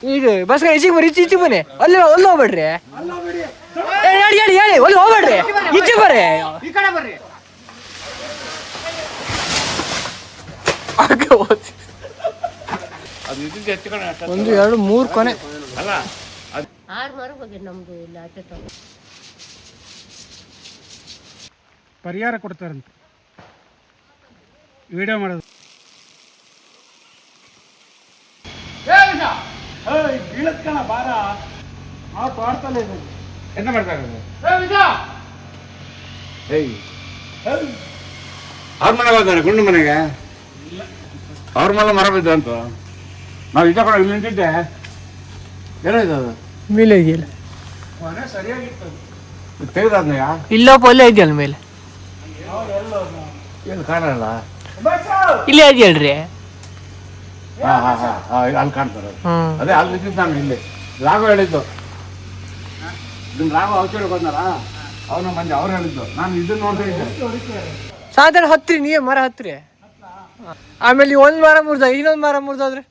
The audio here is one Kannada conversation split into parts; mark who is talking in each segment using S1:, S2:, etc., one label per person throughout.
S1: ಈಗ ಬಸ್ ಈಚೆಗೆ ಬರ್ರಿ ಈಚೆಗೆ ಬನ್ನಿ ಅಲ್ಲಿ ಹೋಗ್ಬೇಡ್ರಿ ಹೇಳಿ ಹೇಳಿ ಹೇಳಿ ಅಲ್ಲಿ ಹೋಗ್ಬೇಡ್ರಿ ಈಚೆಗೆ ಬರ್ರಿ
S2: ಈ ಕಡೆ ಬರ್ರಿ.
S1: ಒಂದು ಎರಡು ಮೂರು ಕೊನೆ
S2: ಅಲ್ಲ
S3: ಪರಿಹಾರ ಕೊಡ್ತಾರಂತ ವಿಡಿಯೋ ಮಾಡೋದು. ಬೀಳತ್ಕಣ ಬಾರ ಮಾತು ಆಡ್ತಲೇ ಇದೆ.
S2: ಎಂತ ಮಾಡ್ತಾರೆ ಅವ್ರ ಮನೆಗೆ ಹೋದಾರೆ ಗುಂಡು ಮನೆಗೆ ಅವ್ರ ಮೇಲೆ ಮರ ಬಿದ್ದು ಅಂತ ನಾವು ಇಷ್ಟ ಕೂಡ ಇಲ್ಲಿ ನಿಂತಿದ್ದೆ ಏನಾಯ್ತು ಅದು
S1: ಮೇಲೆ ಇದೆಯಲ್ಲ
S3: ಮನೆ ಸರಿಯಾಗಿತ್ತು.
S2: ತೆಗೆದಾದ್ನಾಗ
S1: ಇಲ್ಲಪ್ಪ ಅಲ್ಲೇ ಇದೆಯಲ್ಲ ಮೇಲೆ
S2: ಏನು ಕಾಣಲ್ಲ.
S1: ಇಲ್ಲೇ ಇದೆಯಲ್ರಿ
S2: ಅಲ್ಲಿ ಕಾಣ್ತಾರೆ. ಅದೇ ಅಲ್ಲಿ ನಿಂತಿದ್ದು ನಾನು ಇಲ್ಲಿ ರಾಘವ ಹೇಳಿದ್ದು ಇದನ್ನ ರಾಘವ ಔಷಧಿ ಬಂದಾರ ಅವನ ಮಂದಿ ಅವ್ರು ಹೇಳಿದ್ದು ನಾನು ಇದನ್ನ ನೋಡ್ತಾ ಇದ್ದೆ.
S1: ಸಾಧಾರಣ ಹತ್ರಿ ನೀವೇ ಮರ ಹತ್ರಿ ಆಮೇಲೆ ಒಂದ್ ಮರ ಮುರಿದ ಇನ್ನೊಂದ್ ಮರ ಮುರಿದೋದ್ರೆ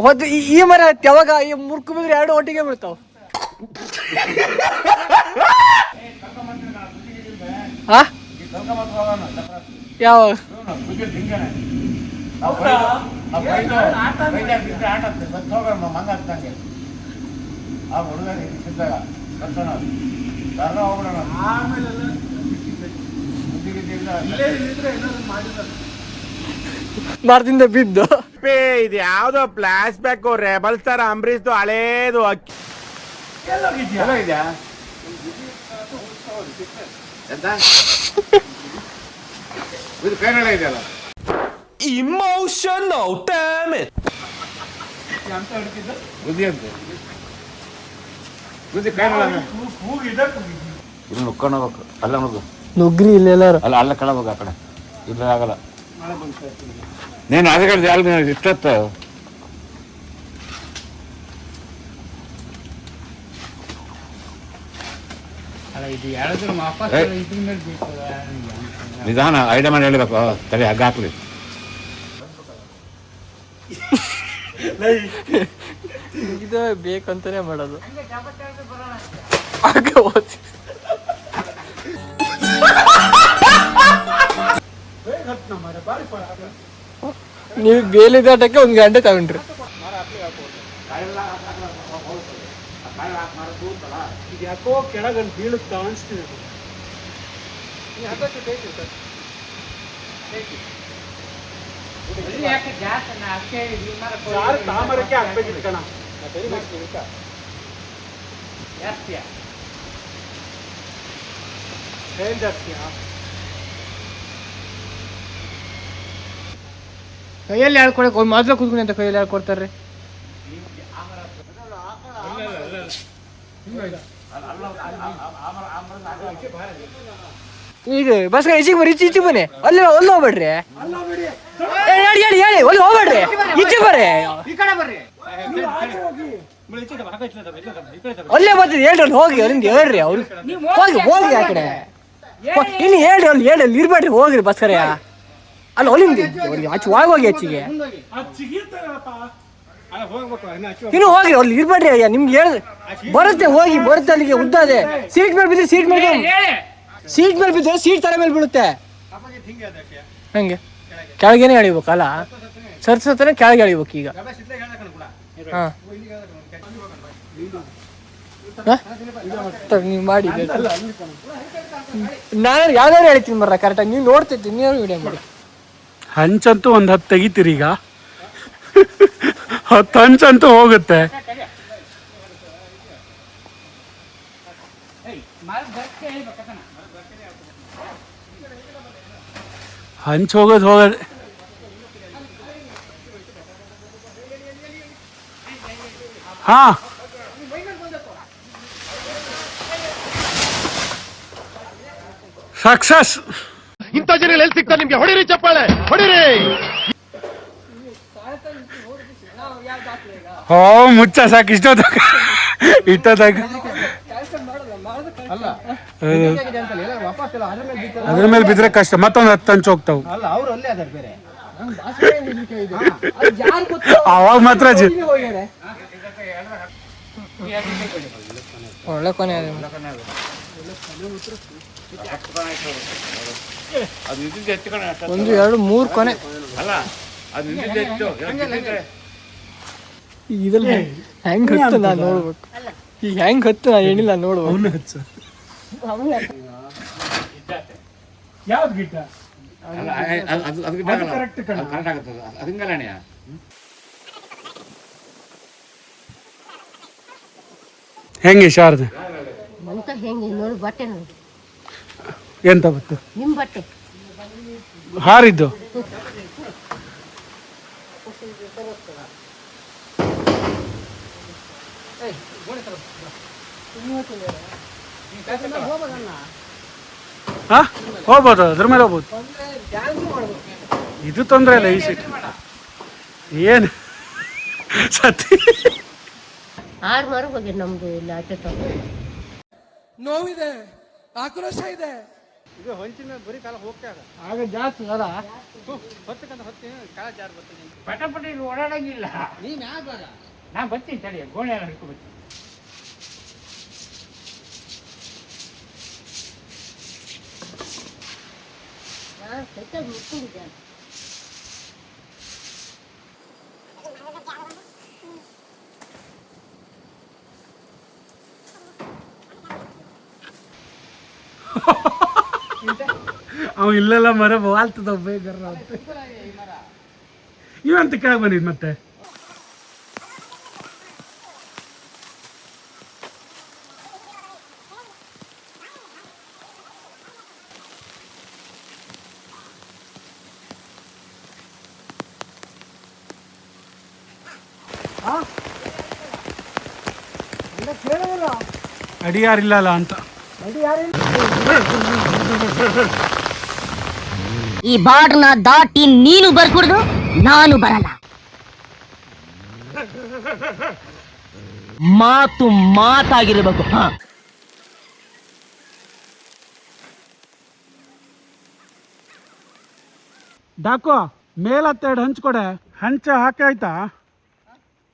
S1: ಹೋದ್ ಈ ಮರ ಹತ್ತಿ ಯಾವಾಗ ಈ ಮುರ್ಕು ಬಿದ್ರೆ ಎರಡು ಒಟ್ಟಿಗೆ ಬೀಳ್ತಾವ. ಯಾವಾಗ ಮರದಿಂದ ಬಿದ್ದು
S4: ಇದು ಯಾವ್ದೋ flash back rebel star Ambareesh ಹಳೇದು ಅಕ್ಕಿ
S2: ಇದು ಕೈನಲ್ಲ ಇದೆಯಲ್ಲ
S4: ಇಮೋಷನಲ್ ಡ್ಯಾಮೇಜ್
S2: ಬುದ್ಧಿ ಅಂತ ಬುದ್ಧಿ ಕೈನಲ್ಲ ಇಲ್ಲಿ ನುಕ್ಕೊಂಡು ಹೋಗ್ಬೇಕು ಅಲ್ಲ ನುಗ್ಗು
S1: ನುಗ್ರಿ ಇಲ್ಲೆಲ್ಲಾರು
S2: ಅಲ್ಲ ಅಲ್ಲ ಕಳಬೇಕು ಆ ಕಡೆ ಇಲ್ಲ ಆಗಲ್ಲ. ನೀನು ಅದೇ ಕಡೆ ಯಾರು ಇಷ್ಟತ್ತ ನಿಧಾನ ಐಡಿಯಾ ಮಾಡಿ ಹೇಳಬೇಕು ತಲೆ ಹಗ್ಗ ಹಾಕ್ಲಿ.
S1: ಇದು ಬೇಕಂತಾನೆ ಮಾಡೋದು. ನೀವು ಬೇಲಿ ದಾಟಕ್ಕೆ ಒಂದ್ ಗಂಟೆ ತಗೊಂಡ್ರಿ.
S3: ಯಾಕೋ ಕೆಳಗಂಡು ಬೀಳುತ್ತಾ ಅನಿಸ್ತಿದೆ. ತಾಮರಕ್ಕೆ ಹಾಕ್ಬೇಕಿತ್ತು ಕಣ ಏನ್ ಜಾಸ್ತಿಯಾ
S1: ಕೈಯಲ್ಲಿ ಹೇಳ್ಕೊಳಕ್ ಮೊದ್ಲು ಕೂತ್ಕೊಂಡು ಅಂತ ಕೈಯಲ್ಲಿ ಹೇಳ್ಕೊಡ್ತಾರ್ರಿ. ಈಗ ಬಸ್ ಈಚೆಗೆ ಬರ್ರಿ ಈಚೆಗೆ ಬನ್ನಿ ಅಲ್ಲಿ ಹೋಗ್ಬೇಡ್ರಿ ಹೇಳಿ ಹೇಳಿ ಹೇಳಿ ಅಲ್ಲಿ ಹೋಗ್ಬೇಡ್ರಿ ಈಚೆಗೆ ಬರ್ರಿ
S2: ಈ ಕಡೆ ಬರ್ರಿ.
S1: ಅಲ್ಲೇ ಬರ್ತೀರಿ ಹೇಳ್ರಿ ಅಲ್ಲಿ ಹೋಗಿ ಅಲ್ಲಿಂದ ಹೇಳ್ರಿ ಅವ್ರು ಹೋಗಿ ಹೋಗಿ ಆ ಕಡೆ ಇನ್ನು ಹೇಳ್ರಿ ಅಲ್ಲಿ ಹೇಳಿ ಅಲ್ಲಿ ಇರ್ಬೇಡ್ರಿ ಹೋಗ್ರಿ ಬಸ್ ಕರೆಯ ಅಲ್ಲಿ ಅಲ್ಲಿಂದ ಆಚೆ ಹೋಗಿ ಹೆಚ್ಚಿಗೆ ಇನ್ನು ಹೋಗ್ರಿ ಅಲ್ಲಿ ಇರ್ಬೇಡ್ರಿ ಅಯ್ಯ ನಿಮ್ಗೆ ಹೇಳ ಬರುತ್ತೆ ಹೋಗಿ ಬರುತ್ತೆ ಅಲ್ಲಿಗೆ ಉದ್ದಾದೆ ಸೀಟ್ ಮೇಲೆ ಬಿದ್ದರೆ ಸೀಟ್ ಮೇಲೆ ಬಿದ್ದರೆ ಸೀಟ್ ತಲೆ ಮೇಲೆ ಬೀಳುತ್ತೆ. ಹಂಗೆ ಕೆಳಗೇನೆ ಎಳಿಬೇಕಲ್ಲ ಸರ್ಸತ್ತಾನೆ ಕೆಳಗೆ ಎಳಿಬೇಕು ಈಗ. ಹಾಂ ನೀವು ಮಾಡಿ ನಾನು ಯಾವ್ದಾರು ಹೇಳ್ತೀನಿ ಬರ್ರ ಕರೆಕ್ಟಾಗಿ ನೀವು ನೋಡ್ತಿರ್ತೀನಿ ನೀವು ವಿಡಿಯೋ ಮಾಡಿ.
S3: ಹಂಚಂತೂ ಒಂದು 10 ತೆಗಿತೀರಿ ಈಗ 10 ಹಂಚಂತೂ ಹೋಗುತ್ತೆ. ಹಂಚ್ ಹೋಗೋದು ಹಾ ಸಕ್ಸಸ್.
S4: ಇಂಥ ಜನ ಎಲ್ಲಿ ಸಿಗ್ತಾರೆ ನಿಮ್ಗೆ? ಹೊಡಿರಿ ಚಪ್ಪಾಳೆ ಹೊಡಿರಿ.
S3: ಓ ಮುಚ್ಚ ಸಾಕು ಇಷ್ಟೊತ್ತಾಗ ಅದ್ರ ಮೇಲೆ ಬಿದ್ರೆ ಕಷ್ಟ. ಮತ್ತೊಂದು 10 ಹಂಚು ಹೋಗ್ತಾವ.
S2: ಅಲ್ಲ ಅವ್ರು ಅಲ್ಲೇ ಅದಾರ ಬೇರೆ
S3: ಅವಾಗ ಮಾತ್ರ
S1: ಒಳ್ಳೆ ಕೊನೆ
S2: ಅದು ಇದ್ದಿದ್ದು ಹೆಚ್ಚು ಕಣೆ ಅಷ್ಟೇ.
S1: 1, 2, 3 ಕೊನೆ.
S2: ಅಲ್ಲ ಅದು ಇದ್ದಿದ್ದು ಹೆಚ್ಚು
S1: ಇದ್ರಲ್ಲಿ ಹೆಂಗ್ ಹತ್ತು ನಾನು ನೋಡ್ಬೇಕು. ಈಗ ಹೆಂಗ್ ಹತ್ತು ನಾನು ಏನಿಲ್ಲ ನೋಡ್ಬೇಕು.
S3: ಅವನು ಹಚ್ಚ ಯಾವ್ದು ಗಿಟ್ಟ
S2: ಅಲ್ಲ ಅದು ಕರೆಕ್ಟ್ ಆಗುತ್ತದೆ ಅದು ಹಿಂಗಲ್ಲ ಅಣ್ಣ.
S3: ಹೆಂಗೆ ಶಾರದೆ
S5: ಅಂತ ಹೆಂಗೆ ನೋಡಿ ಬಟ್ಟೆ ನೋಡಿ
S3: ಎಂತ ಬತ್ತು
S5: ನಿಮ್ಮ ಬಟ್ಟೆ
S3: ಹಾರಿದ್ದು ಹಾ ಹೋಗ್ಬೋದು, ಅದ್ರ ಮೇಲೆ ಹೋಗ್ಬೋದು. ಇದು ತೊಂದರೆ ಇಲ್ಲ, ಈ ಸೀಟ್ ಏನು ಸತಿ
S5: ಆರು ಮಾರು ಹೋಗಿ ನಮ್ದು ಇಲ್ಲ ಆಟೋ
S1: ನೋವಿದೆ, ಆಕ್ರೋಶ ಇದೆ.
S6: ಇದು ಹೊಂಚಿನ ಮೇಲೆ ಬರೀ ಕಾಲ ಹೋಗ್ತಾ ಇದೆ.
S1: ಆಗ ಜಾಸ್ತಿ ಅಲ್ಲ
S6: ಹೊತ್ತಕ್ಕಂತ ಹೊತ್ತಿ ಕಾಲ ಜಾರು ಬರ್ತೀನಿ.
S2: ಪಟ ಇಲ್ಲಿ ಓಡಾಡಂಗಿಲ್ಲ.
S6: ನೀನ್ ಯಾವ ಬಾರ
S2: ನಾ ಬರ್ತೀನಿ ತಡಿ, ಗೋಣೆ ಎಲ್ಲ ಹಿಡ್ಕೊ ಬರ್ತೀನಿ.
S5: ಸೈಕಲ್ ಮುಟ್ಕೊಂಡಿದ್ದೆ.
S3: ಅವ ಇಲ್ಲೆಲ್ಲ ಮರ ವಾಲ್ತದ ಬೇಗರ ಅಂತ ಇವಂತ ಕೆಳಗೆ ಬಂದಿದ್ ಮತ್ತೆ ಅಡಿ ಯಾರಿಲ್ಲ ಅಲ್ಲ ಅಂತ.
S5: ಈ ಬಾರ್ಡ್ನ ದಾಟಿ ನೀನು ಬರ್ಕೂಡ್ದು, ನಾನು ಬರಲ್ಲ. ಮಾತು ಮಾತಾಗಿರ್ಬೇಕು.
S3: ಡಾಕೋ ಮೇಲತ್ತೆರಡು ಹಂಚ್ಕೊಡೆ. ಹಂಚ ಹಾಕಾಯ್ತಾ?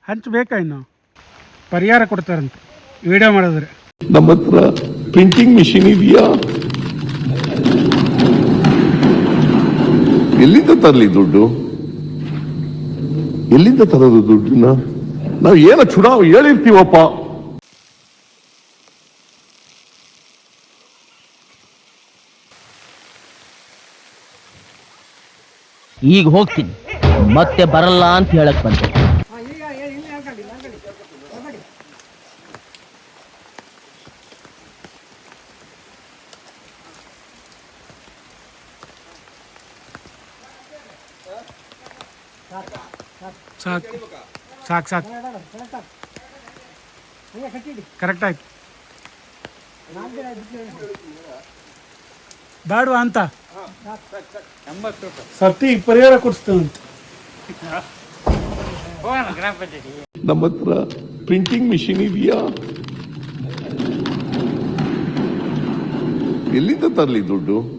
S3: ಹಂಚು ಬೇಕಾ ಇನ್ನು? ಪರಿಹಾರ ಕೊಡ್ತಾರಂತೆ ವಿಡಿಯೋ ಮಾಡಿದ್ರೆ.
S7: ನಮ್ಮ ಹತ್ರ ಪ್ರಿಂಟಿಂಗ್ ಮಿಷಿನ್ ಇದೆಯಾ? ಎಲ್ಲಿಂದ ತರಲಿ ದುಡ್ಡು? ಎಲ್ಲಿಂದ ತರೋದು ದುಡ್ಡನ್ನ? ನಾವು ಏನೋ ಚುನಾವ್ ಹೇಳಿರ್ತೀವಪ್ಪ.
S8: ಈಗ ಹೋಗ್ತೀನಿ, ಮತ್ತೆ ಬರಲ್ಲ ಅಂತ ಹೇಳಕ್ ಬಂದೆ.
S3: ಸಾಕು ಸಾಕು ಸಾಕು ಕರೆಕ್ಟ್ ಆಯ್ತು. ಬೇಡವಾ ಅಂತ ಸತಿ ಪರಿಹಾರ ಕೊಡಿಸ್ತೇವಂತ.
S2: ಹೋಗೋಣ ಗ್ರಾಮ ಪಂಚಾಯತಿ.
S7: ನಮ್ಮ ಹತ್ರ ಪ್ರಿಂಟಿಂಗ್ ಮಿಷಿನ್ ಇದೆಯಾ? ಎಲ್ಲಿಂದ ತರಲಿ ದುಡ್ಡು?